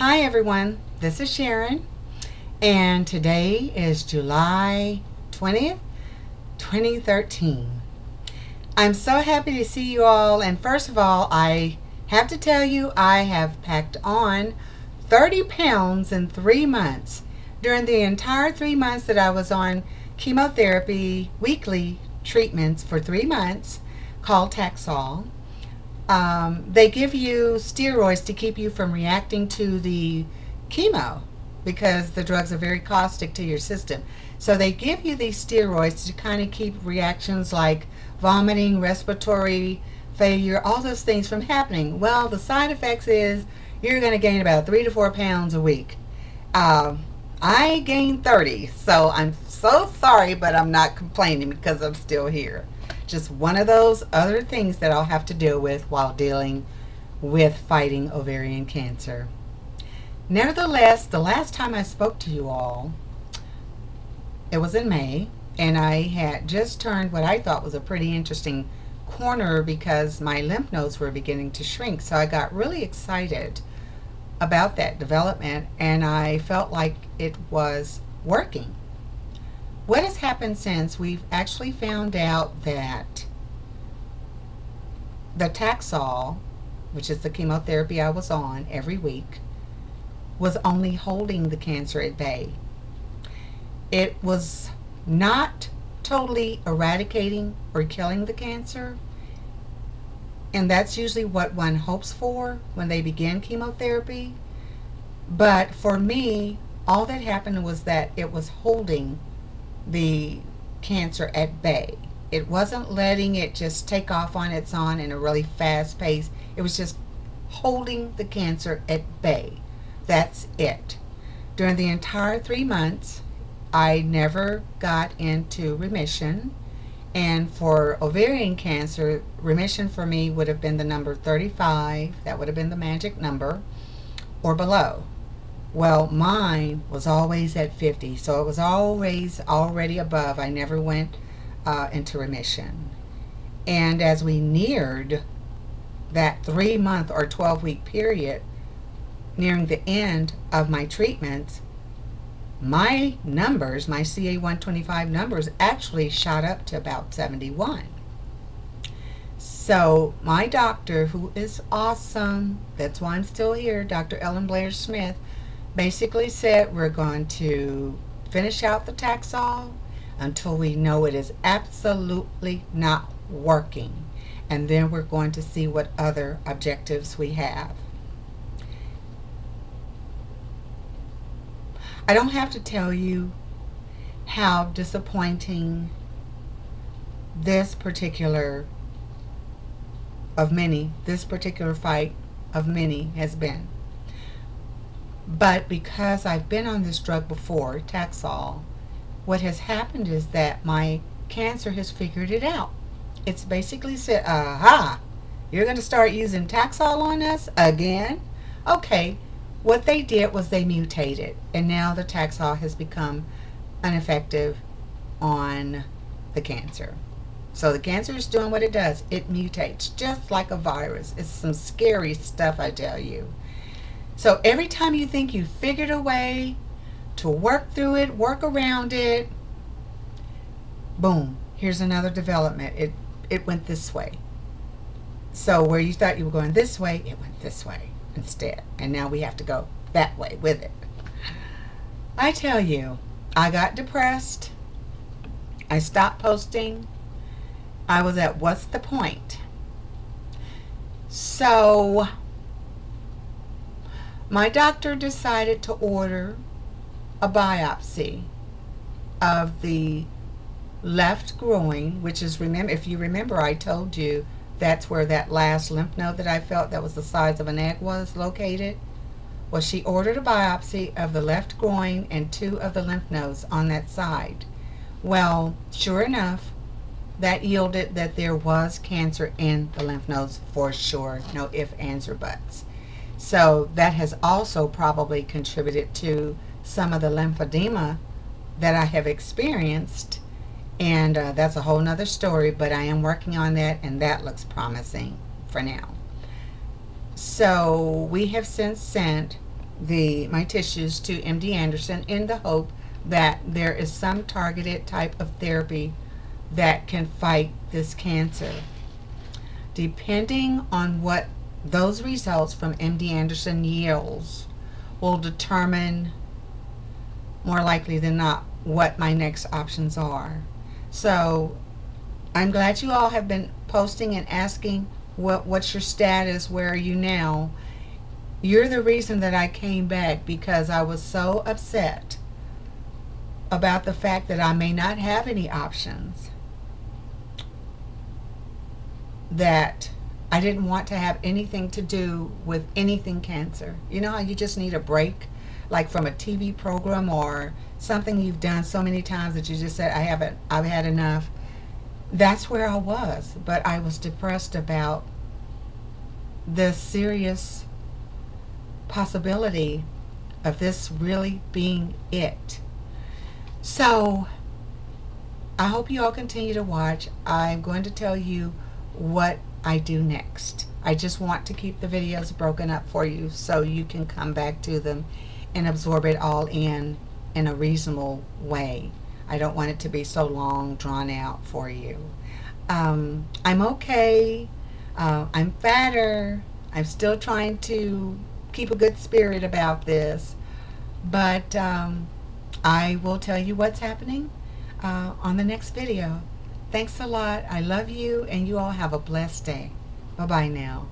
Hi everyone, this is Sharon, and today is July 20th, 2013. I'm so happy to see you all, and first of all, I have to tell you I have packed on 30 pounds in 3 months. During the entire 3 months that I was on chemotherapy, weekly treatments for 3 months called taxol, they give you steroids to keep you from reacting to the chemo because the drugs are very caustic to your system. So they give you these steroids to kind of keep reactions like vomiting, respiratory failure, all those things from happening. Well, the side effects is you're going to gain about 3 to 4 pounds a week. I gained 30, so I'm so sorry, but I'm not complaining because I'm still here. Just one of those other things that I'll have to deal with while dealing with fighting ovarian cancer. Nevertheless, the last time I spoke to you all, it was in May, and I had just turned what I thought was a pretty interesting corner because my lymph nodes were beginning to shrink. So I got really excited about that development, and I felt like it was working. What has happened since? We've actually found out that the taxol, which is the chemotherapy I was on every week, was only holding the cancer at bay. It was not totally eradicating or killing the cancer, and that's usually what one hopes for when they begin chemotherapy. But for me, all that happened was that it was holding the cancer at bay. It wasn't letting it just take off on its own in a really fast pace. It was just holding the cancer at bay. That's it. During the entire 3 months, I never got into remission. And for ovarian cancer, remission for me would have been the number 35. That would have been the magic number, or below. Well, mine was always at 50, so it was always already above. I never went into remission. And as we neared that 3-month or 12-week period, nearing the end of my treatments, my numbers, my CA-125 numbers, actually shot up to about 71. So my doctor, who is awesome, that's why I'm still here, Dr. Ellen Blair Smith, basically said we're going to finish out the taxol until we know it is absolutely not working, and then we're going to see what other objectives we have. I don't have to tell you how disappointing this particular fight of many has been. But because I've been on this drug before, taxol, what has happened is that my cancer has figured it out. It's basically said, aha, you're going to start using taxol on us again? Okay, what they did was they mutated, and now the taxol has become ineffective on the cancer. So the cancer is doing what it does. It mutates just like a virus. It's some scary stuff, I tell you. So every time you think you figured a way to work through it, work around it, boom, here's another development. It went this way. So where you thought you were going this way, it went this way instead. And now we have to go that way with it. I tell you, I got depressed. I stopped posting. I was at what's the point? So my doctor decided to order a biopsy of the left groin, which is, if you remember, I told you that's where that last lymph node that I felt that was the size of an egg was located. Well, she ordered a biopsy of the left groin and 2 of the lymph nodes on that side. Well, sure enough, that yielded that there was cancer in the lymph nodes for sure. No ifs, ands, or buts. So that has also probably contributed to some of the lymphedema that I have experienced, and that's a whole nother story, but I am working on that, and that looks promising for now. So we have since sent my tissues to MD Anderson in the hope that there is some targeted type of therapy that can fight this cancer. Depending on what those results from MD Anderson yields will determine, more likely than not, what my next options are. So I'm glad you all have been posting and asking what's your status, where are you now. You're the reason that I came back, because I was so upset about the fact that I may not have any options, that I didn't want to have anything to do with anything cancer. You know how you just need a break, like from a TV program or something you've done so many times that you just said, I've had enough. That's where I was, but I was depressed about the serious possibility of this really being it. So I hope you all continue to watch. I'm going to tell you what I do next. I just want to keep the videos broken up for you so you can come back to them and absorb it all in a reasonable way. I don't want it to be so long, drawn out for you. I'm okay. I'm fatter. I'm still trying to keep a good spirit about this. But I will tell you what's happening on the next video. Thanks a lot. I love you, and you all have a blessed day. Bye-bye now.